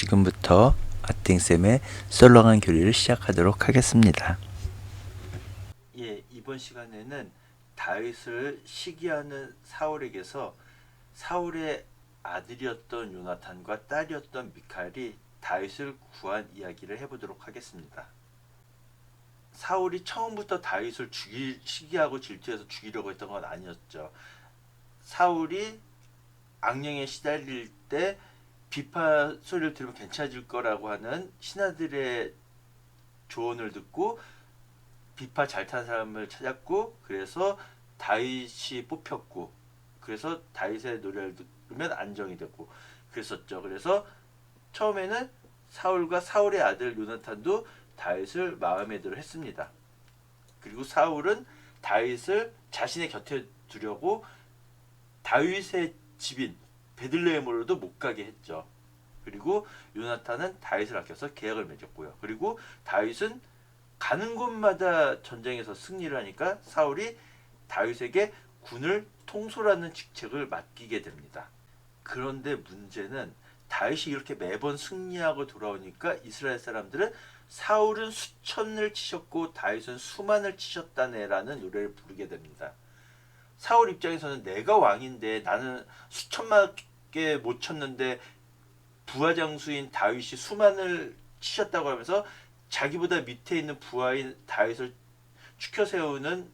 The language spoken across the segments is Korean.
지금부터 아팅쌤의 썰렁한 교리를 시작하도록 하겠습니다. 예, 이번 시간에는 다윗을 시기하는 사울에게서 사울의 아들이었던 요나탄과 딸이었던 미칼이 다윗을 구한 이야기를 해보도록 하겠습니다. 사울이 처음부터 다윗을 시기하고 질투해서 죽이려고 했던 건 아니었죠. 사울이 악령에 시달릴 때 비파 소리를 들으면 괜찮아질 거라고 하는 신하들의 조언을 듣고 비파 잘 타는 사람을 찾았고, 그래서 다윗이 뽑혔고, 그래서 다윗의 노래를 들으면 안정이 됐고 그랬었죠. 그래서 처음에는 사울과 사울의 아들 요나탄도 다윗을 마음에 들어 했습니다. 그리고 사울은 다윗을 자신의 곁에 두려고 다윗의 집인 베들레헴으로도 못 가게 했죠. 그리고 요나탄은 다윗을 아껴서 계약을 맺었고요. 그리고 다윗은 가는 곳마다 전쟁에서 승리를 하니까 사울이 다윗에게 군을 통솔하는 직책을 맡기게 됩니다. 그런데 문제는 다윗이 이렇게 매번 승리하고 돌아오니까 이스라엘 사람들은 사울은 수천을 치셨고 다윗은 수만을 치셨다네라는 노래를 부르게 됩니다. 사울 입장에서는 내가 왕인데 나는 수천만 개 못 쳤는데 부하장수인 다윗이 수만을 치셨다고 하면서 자기보다 밑에 있는 부하인 다윗을 추켜 세우는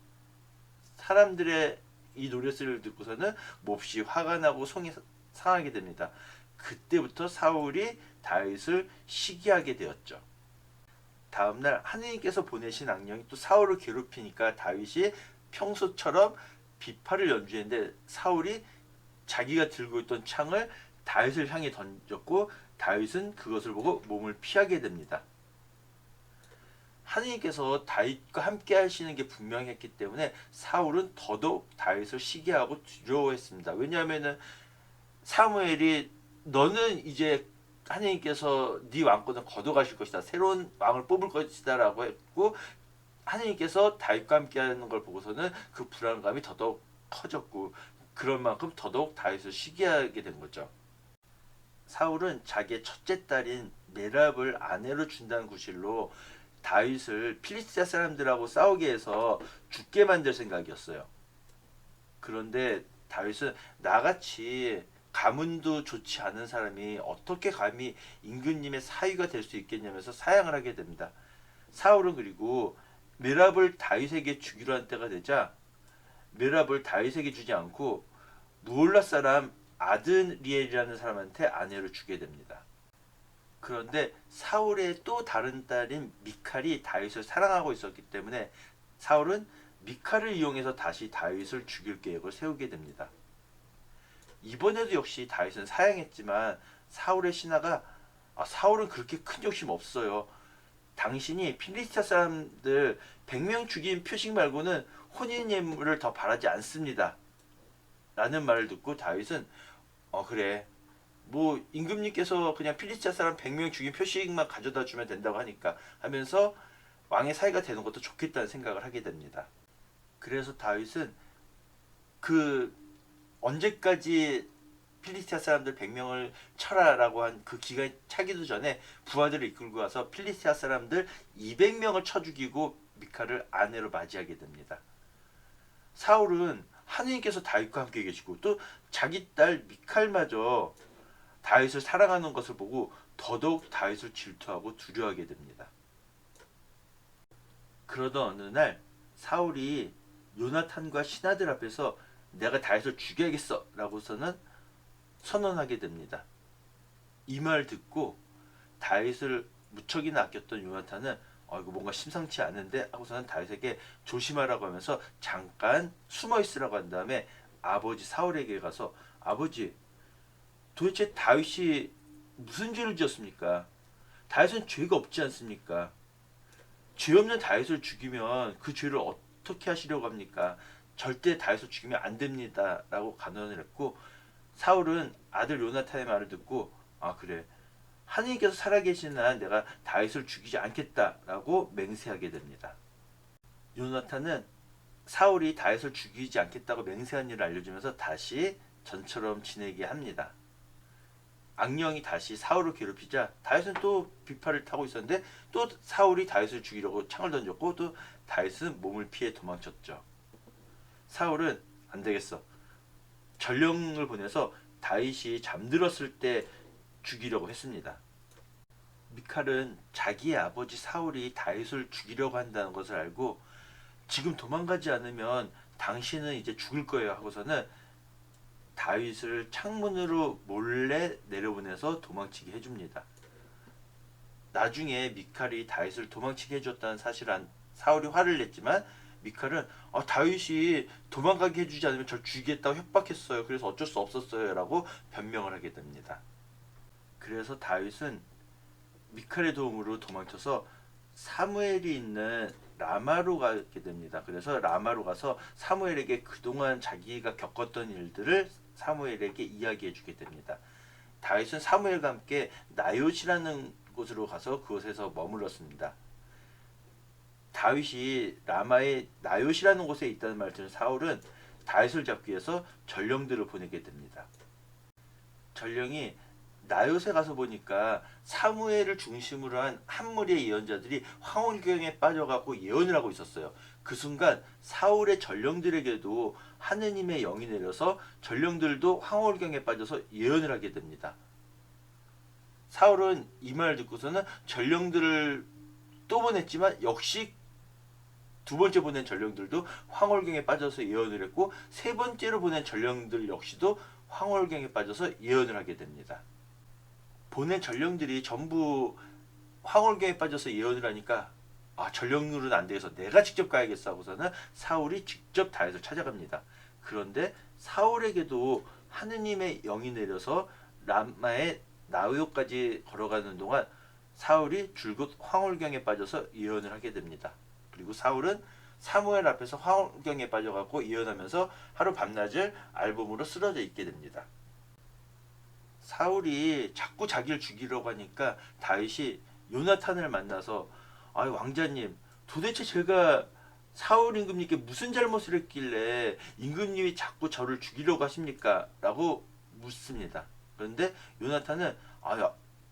사람들의 이 노랫소리를 듣고서는 몹시 화가 나고 속이 상하게 됩니다. 그때부터 사울이 다윗을 시기하게 되었죠. 다음날 하느님께서 보내신 악령이 또 사울을 괴롭히니까 다윗이 평소처럼 비파를 연주했는데 사울이 자기가 들고 있던 창을 다윗을 향해 던졌고 다윗은 그것을 보고 몸을 피하게 됩니다. 하느님께서 다윗과 함께 하시는 게 분명했기 때문에 사울은 더더욱 다윗을 시기하고 두려워했습니다. 왜냐하면 사무엘이 너는 이제 하느님께서 네 왕권을 걷어가실 것이다. 새로운 왕을 뽑을 것이다 라고 했고, 하느님께서 다윗과 함께 하는 걸 보고서는 그 불안감이 더더욱 커졌고, 그런 만큼 더더욱 다윗을 시기하게 된 거죠. 사울은 자기의 첫째 딸인 메랍을 아내로 준다는 구실로 다윗을 필리스티아 사람들하고 싸우게 해서 죽게 만들 생각이었어요. 그런데 다윗은 나같이 가문도 좋지 않은 사람이 어떻게 감히 임금님의 사위가 될 수 있겠냐면서 사양을 하게 됩니다. 사울은 그리고 메랍을 다윗에게 주기로 한 때가 되자 메랍을 다윗에게 주지 않고 무올라 사람 아드리엘이라는 사람한테 아내로 주게 됩니다. 그런데 사울의 또 다른 딸인 미칼이 다윗을 사랑하고 있었기 때문에 사울은 미칼을 이용해서 다시 다윗을 죽일 계획을 세우게 됩니다. 이번에도 역시 다윗은 사양했지만 사울의 신하가 사울은 그렇게 큰 욕심 없어요. 당신이 필리스티아 사람들 100명 죽인 표식 말고는 혼인 예물을 더 바라지 않습니다. 라는 말을 듣고 다윗은 그래, 뭐 임금님께서 그냥 필리스티아 사람 100명 죽인 표식만 가져다 주면 된다고 하니까 하면서 왕의 사이가 되는 것도 좋겠다는 생각을 하게 됩니다. 그래서 다윗은 그 언제까지 필리스티아 사람들 100명을 쳐라라고 한 그 기간이 차기도 전에 부하들을 이끌고 와서 필리스티아 사람들 200명을 쳐 죽이고 미칼을 아내로 맞이하게 됩니다. 사울은 하느님께서 다윗과 함께 계시고 또 자기 딸 미칼마저 다윗을 사랑하는 것을 보고 더더욱 다윗을 질투하고 두려워하게 됩니다. 그러던 어느 날 사울이 요나탄과 신하들 앞에서 내가 다윗을 죽여야겠어 라고서는 선언하게 됩니다. 이 말 듣고 다윗을 무척이나 아꼈던 요나탄은 이거 뭔가 심상치 않은데 하고서는 다윗에게 조심하라고 하면서 잠깐 숨어 있으라고 한 다음에 아버지 사울에게 가서 아버지, 도대체 다윗이 무슨 죄를 지었습니까? 다윗은 죄가 없지 않습니까? 죄 없는 다윗을 죽이면 그 죄를 어떻게 하시려고 합니까? 절대 다윗을 죽이면 안 됩니다 라고 간언을 했고, 사울은 아들 요나탄의 말을 듣고 그래, 하느님께서 살아계시는 한 내가 다윗을 죽이지 않겠다라고 맹세하게 됩니다. 요나탄은 사울이 다윗을 죽이지 않겠다고 맹세한 일을 알려주면서 다시 전처럼 지내게 합니다. 악령이 다시 사울을 괴롭히자 다윗은 또 비파를 타고 있었는데 또 사울이 다윗을 죽이려고 창을 던졌고 또 다윗은 몸을 피해 도망쳤죠. 사울은 안 되겠어. 전령을 보내서 다윗이 잠들었을 때 죽이려고 했습니다. 미칼은 자기의 아버지 사울이 다윗을 죽이려고 한다는 것을 알고 지금 도망가지 않으면 당신은 이제 죽을 거예요 하고서는 다윗을 창문으로 몰래 내려보내서 도망치게 해줍니다. 나중에 미칼이 다윗을 도망치게 해줬다는 사실을 안 사울이 화를 냈지만 미칼은 다윗이 도망가게 해주지 않으면 절 죽이겠다고 협박했어요. 그래서 어쩔 수 없었어요 라고 변명을 하게 됩니다. 그래서 다윗은 미칼의 도움으로 도망쳐서 사무엘이 있는 라마로 가게 됩니다. 그래서 라마로 가서 사무엘에게 그동안 자기가 겪었던 일들을 사무엘에게 이야기해 주게 됩니다. 다윗은 사무엘과 함께 나요시라는 곳으로 가서 그곳에서 머물렀습니다. 다윗이 라마의 나요시라는 곳에 있다는 말을 들은 사울은 다윗을 잡기 위해서 전령들을 보내게 됩니다. 전령이 나요새 가서 보니까 사무엘을 중심으로 한 한 무리의 예언자들이 황홀경에 빠져가고 예언을 하고 있었어요. 그 순간 사울의 전령들에게도 하느님의 영이 내려서 전령들도 황홀경에 빠져서 예언을 하게 됩니다. 사울은 이 말을 듣고서는 전령들을 또 보냈지만 역시 두 번째 보낸 전령들도 황홀경에 빠져서 예언을 했고 세 번째로 보낸 전령들 역시도 황홀경에 빠져서 예언을 하게 됩니다. 보낸 전령들이 전부 황홀경에 빠져서 예언을 하니까 전령으로는 안 돼서 내가 직접 가야겠어 하고서는 사울이 직접 다윗을 찾아갑니다. 그런데 사울에게도 하느님의 영이 내려서 라마의 나우요까지 걸어가는 동안 사울이 줄곧 황홀경에 빠져서 예언을 하게 됩니다. 그리고 사울은 사무엘 앞에서 황홀경에 빠져갖고 예언하면서 하루 밤낮을 알몸으로 쓰러져 있게 됩니다. 사울이 자꾸 자기를 죽이려고 하니까 다윗이 요나탄을 만나서 왕자님 도대체 제가 사울 임금님께 무슨 잘못을 했길래 임금님이 자꾸 저를 죽이려고 하십니까? 라고 묻습니다. 그런데 요나탄은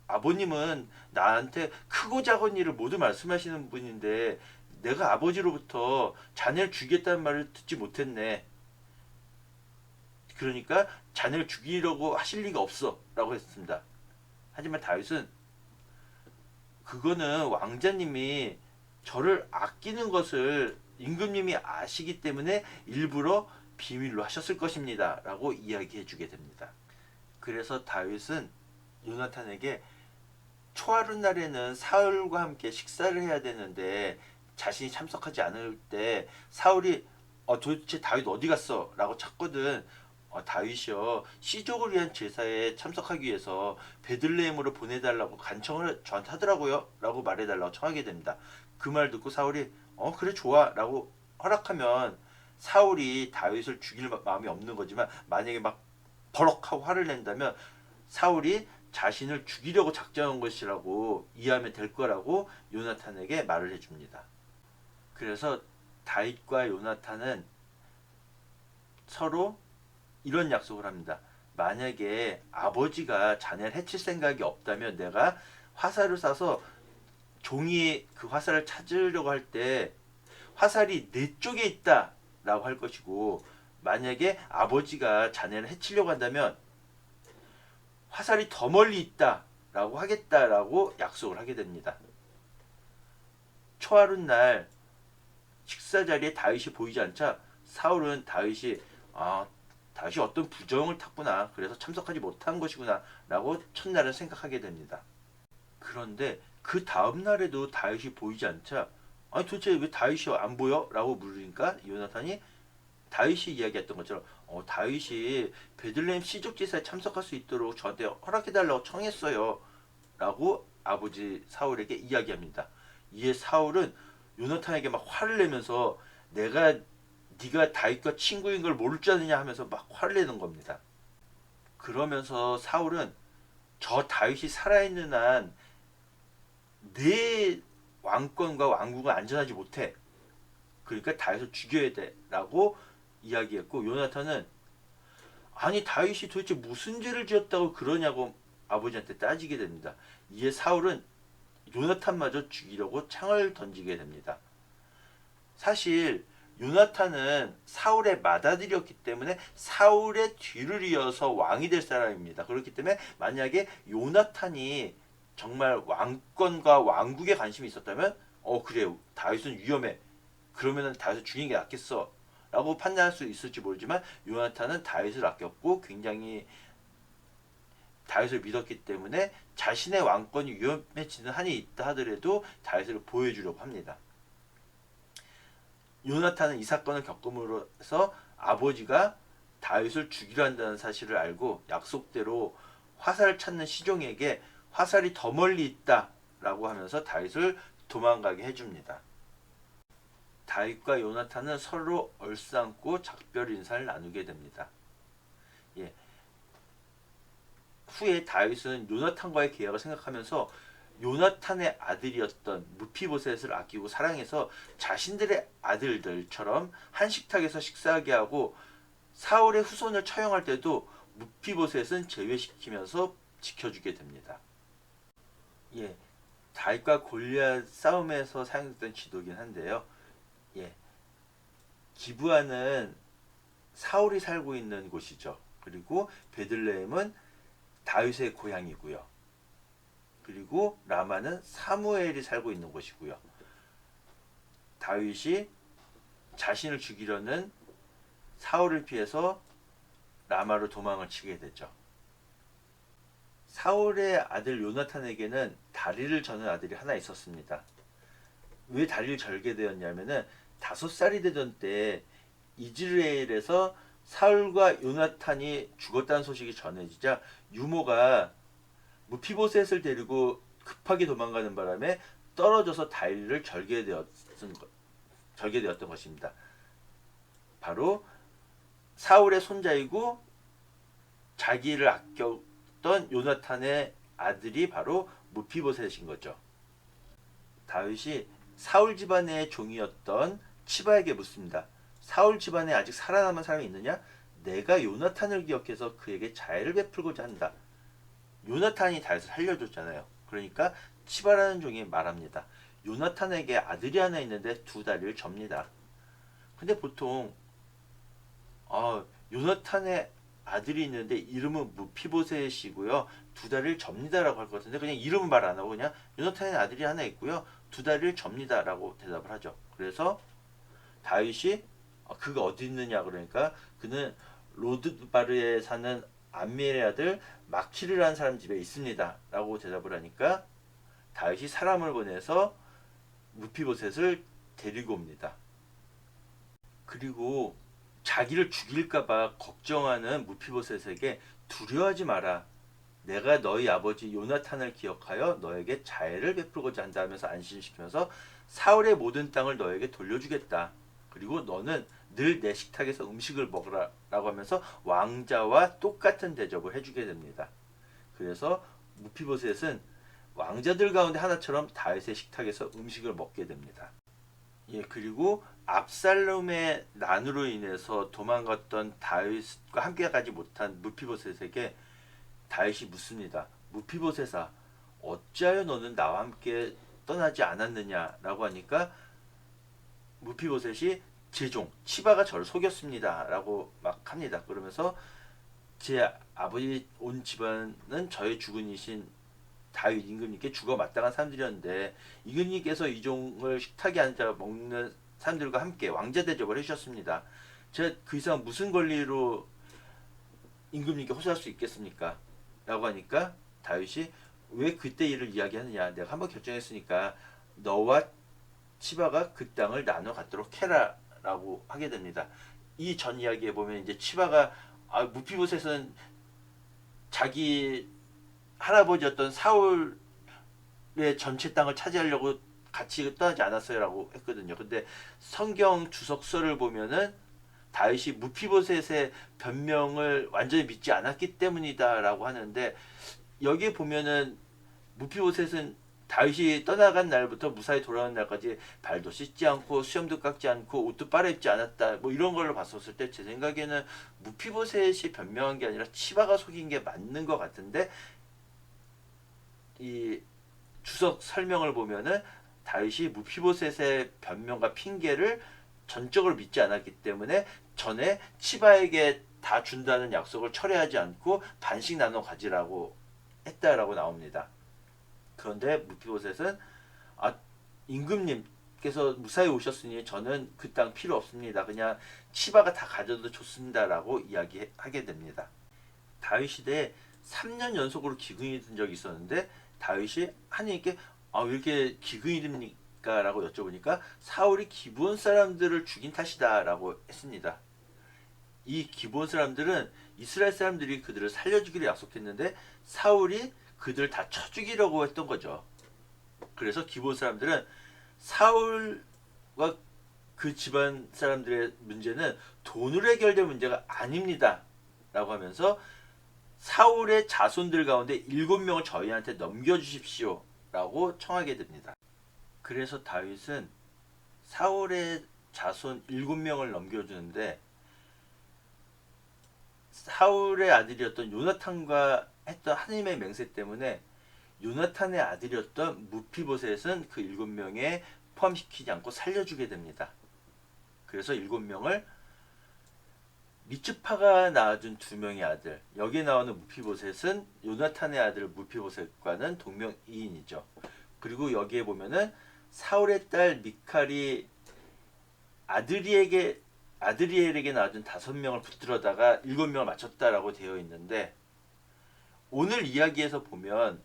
아버님은 나한테 크고 작은 일을 모두 말씀하시는 분인데 내가 아버지로부터 자네를 죽이겠다는 말을 듣지 못했네. 그러니까 자네를 죽이려고 하실 리가 없어 라고 했습니다. 하지만 다윗은 그거는 왕자님이 저를 아끼는 것을 임금님이 아시기 때문에 일부러 비밀로 하셨을 것입니다 라고 이야기해 주게 됩니다. 그래서 다윗은 요나탄에게 초하루 날에는 사울과 함께 식사를 해야 되는데 자신이 참석하지 않을 때 사울이 도대체 다윗 어디 갔어? 라고 찾거든. 다윗이요 시족을 위한 제사에 참석하기 위해서 베들레헴으로 보내달라고 간청을 저한테 하더라고요 라고 말해달라고 청하게 됩니다. 그 말 듣고 사울이 그래 좋아 라고 허락하면 사울이 다윗을 죽일 마음이 없는 거지만 만약에 막 버럭하고 화를 낸다면 사울이 자신을 죽이려고 작정한 것이라고 이해하면 될 거라고 요나탄에게 말을 해줍니다. 그래서 다윗과 요나탄은 서로 이런 약속을 합니다. 만약에 아버지가 자네를 해칠 생각이 없다면 내가 화살을 쏴서 종이 그 화살을 찾으려고 할 때 화살이 내 쪽에 있다 라고 할 것이고 만약에 아버지가 자네를 해치려고 한다면 화살이 더 멀리 있다 라고 하겠다라고 약속을 하게 됩니다. 초하루 날 식사 자리에 다윗이 보이지 않자 사울은 다윗이 어떤 부정을 탔구나. 그래서 참석하지 못한 것이구나. 라고 첫날은 생각하게 됩니다. 그런데 그 다음날에도 다윗이 보이지 않자 도대체 왜 다윗이 안 보여? 라고 물으니까 요나탄이 다윗이 이야기했던 것처럼 다윗이 베들레헴 시족제사에 참석할 수 있도록 저한테 허락해달라고 청했어요. 라고 아버지 사울에게 이야기합니다. 이에 사울은 요나탄에게 막 화를 내면서 네가 다윗과 친구인 걸 모를 줄 아느냐 하면서 막 화를 내는 겁니다. 그러면서 사울은 저 다윗이 살아있는 한 내 왕권과 왕국은 안전하지 못해. 그러니까 다윗을 죽여야 돼 라고 이야기했고 요나탄은 아니 다윗이 도대체 무슨 죄를 지었다고 그러냐고 아버지한테 따지게 됩니다. 이에 사울은 요나탄마저 죽이려고 창을 던지게 됩니다. 사실 요나탄은 사울의 맏아들이었기 때문에 사울의 뒤를 이어서 왕이 될 사람입니다. 그렇기 때문에 만약에 요나탄이 정말 왕권과 왕국에 관심이 있었다면 그래 다윗은 위험해. 그러면은 다윗을 죽이는 게 낫겠어. 라고 판단할 수 있을지 모르지만 요나탄은 다윗을 아꼈고 굉장히 다윗을 믿었기 때문에 자신의 왕권이 위험해지는 한이 있다 하더라도 다윗을 보여주려고 합니다. 요나탄은 이 사건을 겪음으로써 아버지가 다윗을 죽이려 한다는 사실을 알고 약속대로 화살을 찾는 시종에게 화살이 더 멀리 있다라고 하면서 다윗을 도망가게 해줍니다. 다윗과 요나탄은 서로 얼싸안고 작별 인사를 나누게 됩니다. 예. 후에 다윗은 요나탄과의 계약을 생각하면서 요나탄의 아들이었던 무피보셋을 아끼고 사랑해서 자신들의 아들들처럼 한 식탁에서 식사하게 하고 사울의 후손을 처형할 때도 무피보셋은 제외시키면서 지켜주게 됩니다. 예, 다윗과 골리앗 싸움에서 사용됐던 지도긴 한데요. 예, 기브아는 사울이 살고 있는 곳이죠. 그리고 베들레헴은 다윗의 고향이고요. 그리고 라마는 사무엘이 살고 있는 곳이고요. 다윗이 자신을 죽이려는 사울을 피해서 라마로 도망을 치게 되죠. 사울의 아들 요나탄에게는 다리를 저는 아들이 하나 있었습니다. 왜 다리를 절게 되었냐면은 5살이 되던 때 이즈라엘에서 사울과 요나탄이 죽었다는 소식이 전해지자 유모가 무피보셋을 데리고 급하게 도망가는 바람에 떨어져서 다리를 절게 되었던 것입니다. 바로 사울의 손자이고 자기를 아꼈던 요나탄의 아들이 바로 무피보셋인 거죠. 다윗이 사울 집안의 종이었던 치바에게 묻습니다. 사울 집안에 아직 살아남은 사람이 있느냐? 내가 요나탄을 기억해서 그에게 자애를 베풀고자 한다. 요나탄이 다윗을 살려줬잖아요. 그러니까 치바라는 종이 말합니다. 요나탄에게 아들이 하나 있는데 2다리를 접니다. 근데 보통 요나탄의 아들이 있는데 이름은 무피보셋이고요. 2다리를 접니다라고 할 것 같은데 그냥 이름은 말 안 하고 그냥 요나탄의 아들이 하나 있고요. 2다리를 접니다라고 대답을 하죠. 그래서 다윗이 그가 어디 있느냐 그러니까 그는 로드바르에 사는 암미엘의 아들 마키르라는 사람 집에 있습니다. 라고 대답을 하니까 다윗이 사람을 보내서 무피보셋을 데리고 옵니다. 그리고 자기를 죽일까봐 걱정하는 무피보셋에게 두려워하지 마라. 내가 너희 아버지 요나탄을 기억하여 너에게 자애를 베풀고자 한다 하면서 안심시키면서 사울의 모든 땅을 너에게 돌려주겠다. 그리고 너는 늘 내 식탁에서 음식을 먹으라 라고 하면서 왕자와 똑같은 대접을 해주게 됩니다. 그래서 무피보셋은 왕자들 가운데 하나처럼 다윗의 식탁에서 음식을 먹게 됩니다. 예, 그리고 압살롬의 난으로 인해서 도망갔던 다윗과 함께 가지 못한 무피보셋에게 다윗이 묻습니다. 무피보셋아, 어찌하여 너는 나와 함께 떠나지 않았느냐 라고 하니까 무피보셋이 제 종 치바가 저를 속였습니다 라고 막 합니다. 그러면서 제 아버지 온 집안은 저의 주군이신 다윗 임금님께 죽어 마땅한 사람들이었는데 임금님께서 이 종을 식탁에 앉아 먹는 사람들과 함께 왕자 대접을 해주셨습니다. 제가 그 이상 무슨 권리로 임금님께 호소할 수 있겠습니까? 라고 하니까 다윗이 왜 그때 일을 이야기하느냐, 내가 한번 결정했으니까 너와 치바가 그 땅을 나눠 갖도록 해라 라고 하게 됩니다. 이 전 이야기에 보면 이제 치바가 무피보셋은 자기 할아버지였던 사울의 전체 땅을 차지하려고 같이 떠나지 않았어요 라고 했거든요. 근데 성경 주석서를 보면은 다윗이 무피보셋의 변명을 완전히 믿지 않았기 때문이다 라고 하는데 여기에 보면은 무피보셋은 다윗이 떠나간 날부터 무사히 돌아온 날까지 발도 씻지 않고 수염도 깎지 않고 옷도 빨아입지 않았다 뭐 이런 걸로 봤었을 때 제 생각에는 무피보셋이 변명한 게 아니라 치바가 속인 게 맞는 것 같은데 이 주석 설명을 보면은 다윗이 무피보셋의 변명과 핑계를 전적으로 믿지 않았기 때문에 전에 치바에게 다 준다는 약속을 철회하지 않고 반씩 나눠 가지라고 했다라고 나옵니다. 그런데 무피보셋은 아, 임금님께서 무사히 오셨으니 저는 그 땅 필요 없습니다. 그냥 치바가 다 가져도 좋습니다라고 이야기하게 됩니다. 다윗 시대에 3년 연속으로 기근이 든 적이 있었는데 다윗이 하나님께 왜 이렇게 기근이 됩니까? 라고 여쭤보니까 사울이 기브온 사람들을 죽인 탓이다 라고 했습니다. 이 기브온 사람들은 이스라엘 사람들이 그들을 살려주기로 약속했는데 사울이 그들을 다 쳐 죽이려고 했던 거죠. 그래서 기브온 사람들은 사울과 그 집안 사람들의 문제는 돈으로 해결될 문제가 아닙니다 라고 하면서 사울의 자손들 가운데 7명을 저희한테 넘겨주십시오 라고 청하게 됩니다. 그래서 다윗은 사울의 자손 7명을 넘겨주는데 사울의 아들이었던 요나탄과 했던 하나님의 맹세 때문에 요나탄의 아들이었던 무피보셋은 그 7명에 포함시키지 않고 살려주게 됩니다. 그래서 7명을 리츠파가 낳아준 2명의 아들, 여기에 나오는 무피보셋은 요나탄의 아들 무피보셋과는 동명이인이죠. 그리고 여기에 보면은 사울의 딸 미칼이 아드리엘에게 낳아준 5명을 붙들어다가 7명을 맞췄다라고 되어 있는데 오늘 이야기에서 보면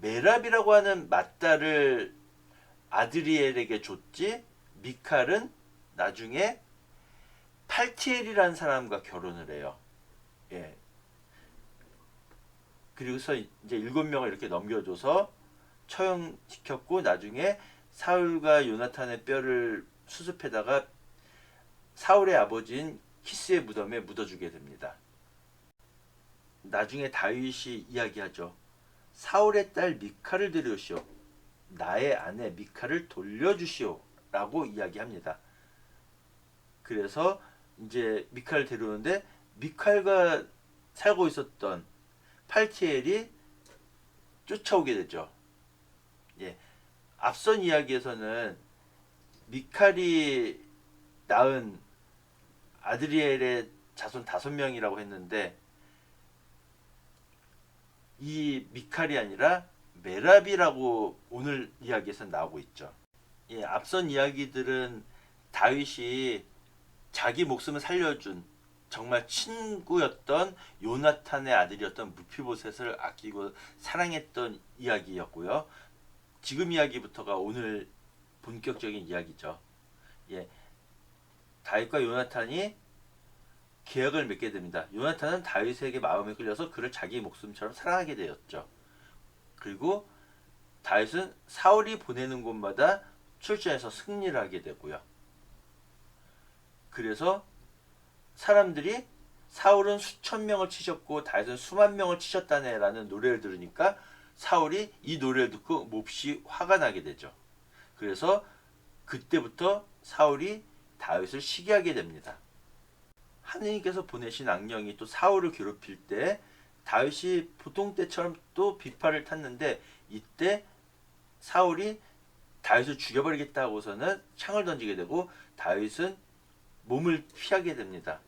메랍이라고 하는 맏딸을 아드리엘에게 줬지 미칼은 나중에 팔티엘이라는 사람과 결혼을 해요. 예. 그리고서 이제 7명을 이렇게 넘겨줘서 처형시켰고 나중에 사울과 요나탄의 뼈를 수습해다가 사울의 아버지인 키스의 무덤에 묻어주게 됩니다. 나중에 다윗이 이야기하죠. 사울의 딸 미칼을 데려오시오. 나의 아내 미칼을 돌려주시오. 라고 이야기합니다. 그래서 이제 미칼을 데려오는데 미칼과 살고 있었던 팔티엘이 쫓아오게 되죠. 예. 앞선 이야기에서는 미칼이 낳은 아드리엘의 자손 5명이라고 했는데 이 미칼이 아니라 메랍이라고 오늘 이야기에서 나오고 있죠. 예, 앞선 이야기들은 다윗이 자기 목숨을 살려준 정말 친구였던 요나탄의 아들이었던 무피보셋을 아끼고 사랑했던 이야기였고요. 지금 이야기부터가 오늘 본격적인 이야기죠. 예, 다윗과 요나탄이 계약을 맺게 됩니다. 요나탄은 다윗에게 마음에 끌려서 그를 자기 목숨처럼 사랑하게 되었죠. 그리고 다윗은 사울이 보내는 곳마다 출전해서 승리를 하게 되고요. 그래서 사람들이 사울은 수천 명을 치셨고 다윗은 수만 명을 치셨다네라는 노래를 들으니까 사울이 이 노래를 듣고 몹시 화가 나게 되죠. 그래서 그때부터 사울이 다윗을 시기하게 됩니다. 하느님께서 보내신 악령이 또 사울을 괴롭힐 때 다윗이 보통 때처럼 또 비파를 탔는데 이때 사울이 다윗을 죽여버리겠다고서는 창을 던지게 되고 다윗은 몸을 피하게 됩니다.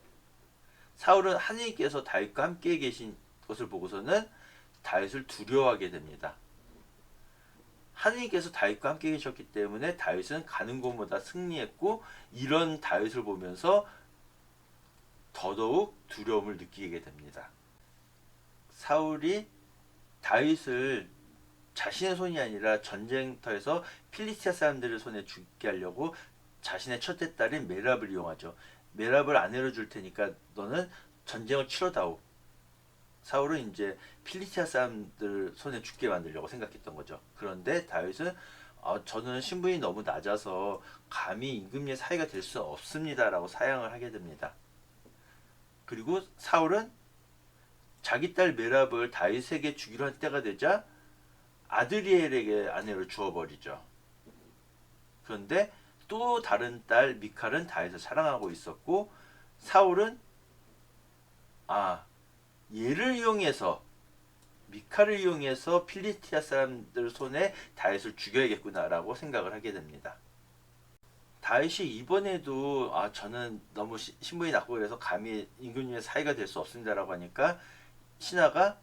사울은 하느님께서 다윗과 함께 계신 것을 보고서는 다윗을 두려워하게 됩니다. 하느님께서 다윗과 함께 계셨기 때문에 다윗은 가는 곳마다 승리했고 이런 다윗을 보면서 더더욱 두려움을 느끼게 됩니다. 사울이 다윗을 자신의 손이 아니라 전쟁터에서 필리스티아 사람들의 손에 죽게 하려고 자신의 첫째 딸인 메랍을 이용하죠. 메랍을 아내로 줄 테니까 너는 전쟁을 치러다오. 사울은 이제 필리스티아 사람들 손에 죽게 만들려고 생각했던 거죠. 그런데 다윗은 저는 신분이 너무 낮아서 감히 임금님의 사이가 될 수 없습니다라고 사양을 하게 됩니다. 그리고 사울은 자기 딸 메랍을 다윗에게 주기로 한 때가 되자 아드리엘에게 아내를 주어버리죠. 그런데 또 다른 딸 미칼은 다윗을 사랑하고 있었고 사울은 얘를 이용해서 미칼을 이용해서 필리스티아 사람들 손에 다윗을 죽여야겠구나라고 생각을 하게 됩니다. 다윗이 이번에도 저는 너무 신분이 낮고 그래서 감히 임금님의 사이가 될 수 없습니다라고 하니까 신하가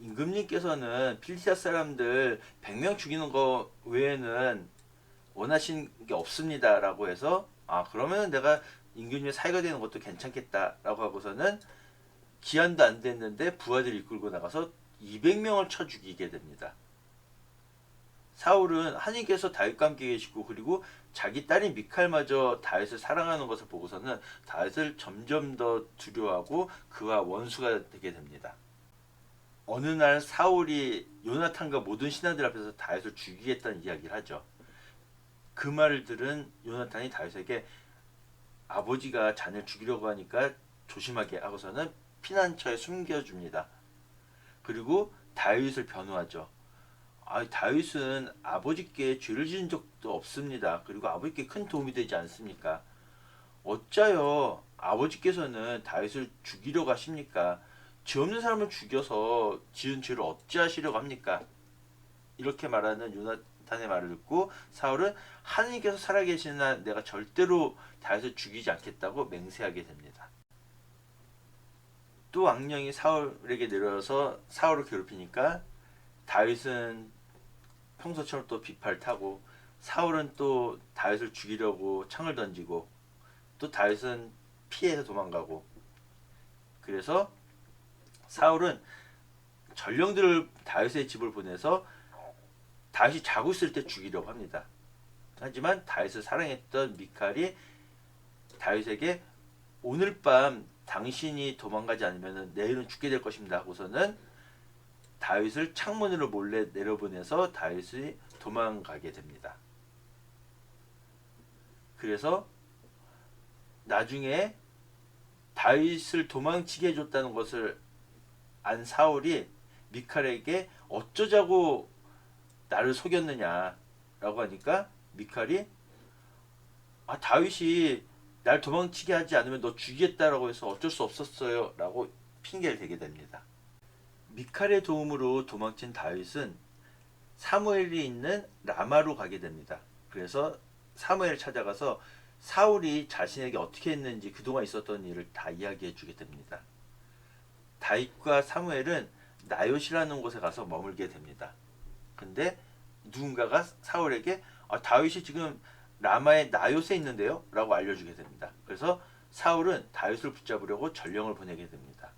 임금님께서는 필리스티아 사람들 100명 죽이는 거 외에는 원하신 게 없습니다라고 해서 그러면 내가 임금님의 사이가 되는 것도 괜찮겠다라고 하고서는 기한도 안 됐는데 부하들 이끌고 나가서 200명을 쳐 죽이게 됩니다. 사울은 하나님께서 다윗과 함께 계시고 그리고 자기 딸인 미칼마저 다윗을 사랑하는 것을 보고서는 다윗을 점점 더 두려워하고 그와 원수가 되게 됩니다. 어느 날 사울이 요나탄과 모든 신하들 앞에서 다윗을 죽이겠다는 이야기를 하죠. 그 말을 들은 요나탄이 다윗에게 아버지가 자네를 죽이려고 하니까 조심하게 하고서는 피난처에 숨겨줍니다. 그리고 다윗을 변호하죠. 다윗은 아버지께 죄를 지은 적도 없습니다. 그리고 아버지께 큰 도움이 되지 않습니까? 어짜요 아버지께서는 다윗을 죽이려고 하십니까? 죄 없는 사람을 죽여서 지은 죄를 어찌하시려고 합니까? 이렇게 말하는 요나탄의 말을 듣고 사울은 하나님께서 살아계시는 한 내가 절대로 다윗을 죽이지 않겠다고 맹세하게 됩니다. 또 악령이 사울에게 내려와서 사울을 괴롭히니까 다윗은 평소처럼 또 비팔 타고 사울은 또 다윗을 죽이려고 창을 던지고 또 다윗은 피해서 도망가고 그래서 사울은 전령들을 다윗의 집을 보내서 다윗이 자고 있을 때 죽이려고 합니다. 하지만 다윗을 사랑했던 미칼이 다윗에게 오늘 밤 당신이 도망가지 않으면 내일은 죽게 될 것입니다 하고서는 다윗을 창문으로 몰래 내려보내서 다윗이 도망가게 됩니다. 그래서 나중에 다윗을 도망치게 해줬다는 것을 안 사울이 미칼에게 어쩌자고 나를 속였느냐라고 하니까 미칼이 다윗이 날 도망치게 하지 않으면 너 죽이겠다라고 해서 어쩔 수 없었어요 라고 핑계를 대게 됩니다. 미칼의 도움으로 도망친 다윗은 사무엘이 있는 라마로 가게 됩니다. 그래서 사무엘을 찾아가서 사울이 자신에게 어떻게 했는지 그동안 있었던 일을 다 이야기해 주게 됩니다. 다윗과 사무엘은 나요시라는 곳에 가서 머물게 됩니다. 근데 누군가가 사울에게 다윗이 지금 라마의 나요시에 있는데요 라고 알려주게 됩니다. 그래서 사울은 다윗을 붙잡으려고 전령을 보내게 됩니다.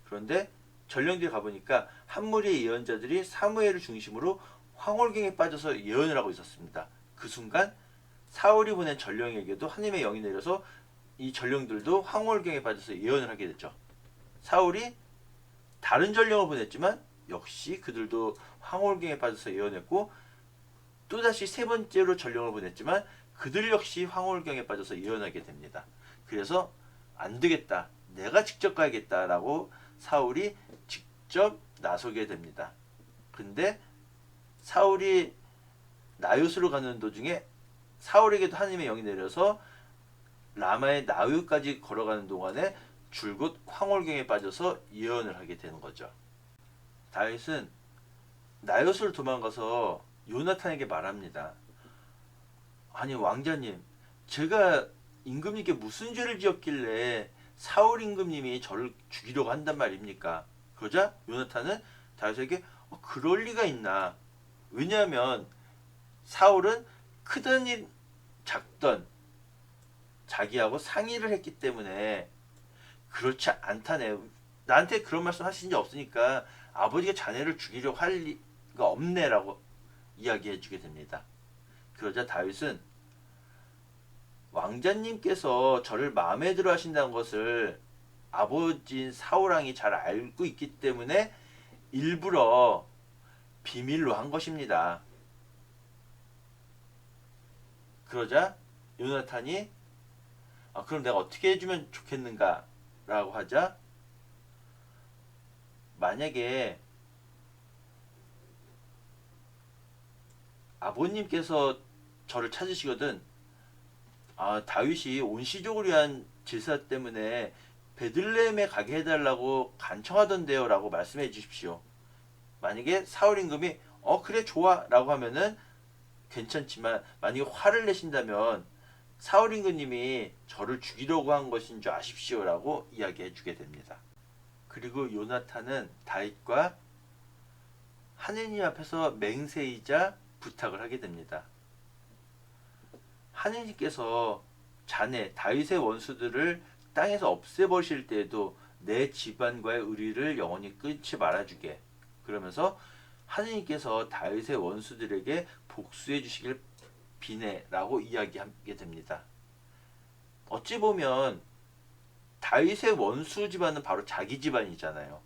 그런데 전령들이 가보니까 한 무리의 예언자들이 사무엘을 중심으로 황홀경에 빠져서 예언을 하고 있었습니다. 그 순간 사울이 보낸 전령에게도 하나님의 영이 내려서 이 전령들도 황홀경에 빠져서 예언을 하게 됐죠. 사울이 다른 전령을 보냈지만 역시 그들도 황홀경에 빠져서 예언했고 또다시 세 번째로 전령을 보냈지만 그들 역시 황홀경에 빠져서 예언하게 됩니다. 그래서 안 되겠다. 내가 직접 가야겠다라고 사울이 직접 나서게 됩니다. 근데 사울이 나요스로 가는 도중에 사울에게도 하나님의 영이 내려서 라마의 나요까지 걸어가는 동안에 줄곧 황홀경에 빠져서 예언을 하게 되는 거죠. 다윗은 나요스로 도망가서 요나탄에게 말합니다. 아니 왕자님, 제가 임금님께 무슨 죄를 지었길래 사울 임금님이 저를 죽이려고 한단 말입니까? 그러자 요나탄은 다윗에게 그럴 리가 있나? 왜냐하면 사울은 크든 일 작든 자기하고 상의를 했기 때문에 그렇지 않다네. 나한테 그런 말씀 하신 적 없으니까 아버지가 자네를 죽이려고 할 리가 없네라고 이야기해 주게 됩니다. 그러자 다윗은 왕자님께서 저를 마음에 들어 하신다는 것을 아버지인 사울왕이 잘 알고 있기 때문에 일부러 비밀로 한 것입니다. 그러자 요나탄이 그럼 내가 어떻게 해주면 좋겠는가 라고 하자 만약에 아버님께서 저를 찾으시거든 다윗이 온시족을 위한 제사 때문에 베들레헴에 가게 해달라고 간청하던데요 라고 말씀해 주십시오. 만약에 사울 임금이 그래 좋아 라고 하면은 괜찮지만, 만약에 화를 내신다면 사울 임금님이 저를 죽이려고 한 것인 줄 아십시오 라고 이야기해 주게 됩니다. 그리고 요나탄은 다윗과 하느님 앞에서 맹세이자 부탁을 하게 됩니다. 하느님께서 자네 다윗의 원수들을 땅에서 없애버리실 때에도 내 집안과의 의리를 영원히 끊지 말아주게. 그러면서 하느님께서 다윗의 원수들에게 복수해 주시길 비네라고 이야기하게 됩니다. 어찌 보면 다윗의 원수 집안은 바로 자기 집안이잖아요.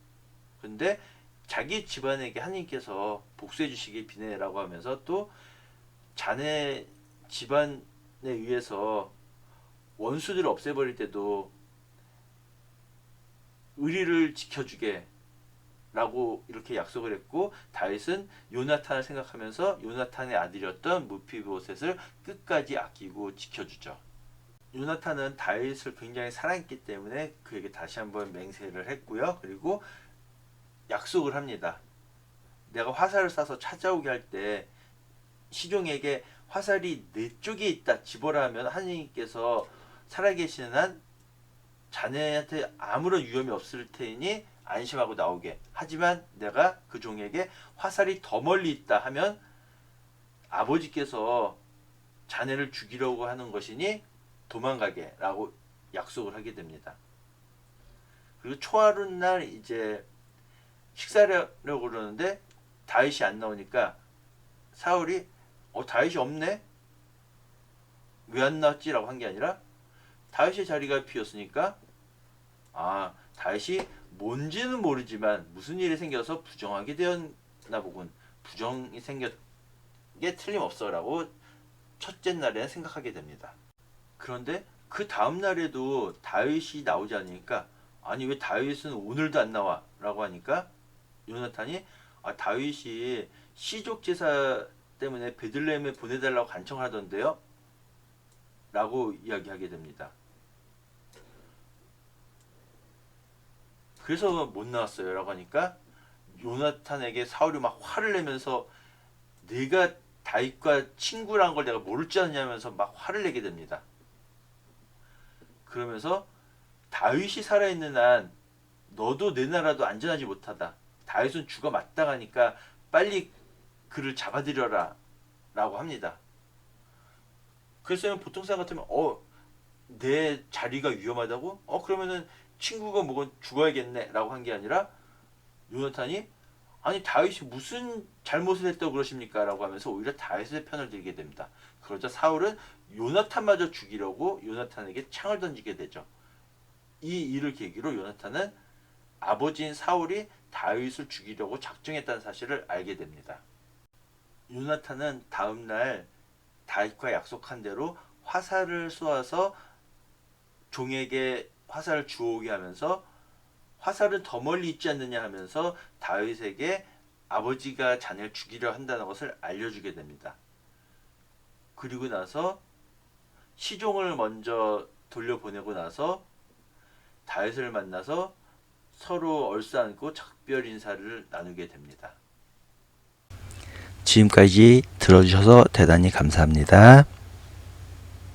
근데 자기 집안에게 하느님께서 복수해 주시길 비네라고 하면서 또 자네 집안에 의해서 원수들을 없애버릴 때도 의리를 지켜주게 라고 이렇게 약속을 했고, 다윗은 요나탄을 생각하면서 요나탄의 아들이었던 무피보셋을 끝까지 아끼고 지켜주죠. 요나탄은 다윗을 굉장히 사랑했기 때문에 그에게 다시 한번 맹세를 했고요. 그리고 약속을 합니다. 내가 화살을 쏴서 찾아오게 할 때 시종에게 화살이 내 쪽에 있다 집어라 하면 하느님께서 살아계시는 한 자네한테 아무런 위험이 없을 테니 안심하고 나오게. 하지만 내가 그 종에게 화살이 더 멀리 있다 하면 아버지께서 자네를 죽이려고 하는 것이니 도망가게 라고 약속을 하게 됩니다. 그리고 초하룻날 이제 식사를 하려고 그러는데 다윗이 안 나오니까 사울이 다윗이 없네? 왜 안 나왔지? 라고 한 게 아니라 다윗의 자리가 비었으니까 다윗이 뭔지는 모르지만 무슨 일이 생겨서 부정하게 되었나 보군. 부정이 생겼 게 틀림없어 라고 첫째 날에는 생각하게 됩니다. 그런데 그 다음 날에도 다윗이 나오지 않으니까 아니 왜 다윗은 오늘도 안 나와? 라고 하니까 요나탄이 다윗이 시족 제사 때문에 베들레헴에 보내달라고 간청하던데요? 라고 이야기하게 됩니다. 그래서 못 나왔어요 라고 하니까 요나탄에게 사울이 막 화를 내면서 내가 다윗과 친구란 걸 내가 모를 줄 아냐면서 막 화를 내게 됩니다. 그러면서 다윗이 살아있는 한 너도 내 나라도 안전하지 못하다. 다윗은 죽어 마땅하니까 빨리 그를 잡아들여라 라고 합니다. 그래서 보통 사람 같으면 내 자리가 위험하다고? 그러면은 친구가 뭐건 죽어야겠네 라고 한 게 아니라 요나탄이 아니 다윗이 무슨 잘못을 했다고 그러십니까? 라고 하면서 오히려 다윗의 편을 들게 됩니다. 그러자 사울은 요나탄마저 죽이려고 요나탄에게 창을 던지게 되죠. 이 일을 계기로 요나탄은 아버지인 사울이 다윗을 죽이려고 작정했다는 사실을 알게 됩니다. 요나탄은 다음날 다윗과 약속한 대로 화살을 쏘아서 종에게 화살을 주워오게 하면서 화살은 더 멀리 있지 않느냐 하면서 다윗에게 아버지가 자네를 죽이려 한다는 것을 알려주게 됩니다. 그리고 나서 시종을 먼저 돌려보내고 나서 다윗을 만나서 서로 얼싸안고 작별 인사를 나누게 됩니다. 지금까지 들어주셔서 대단히 감사합니다.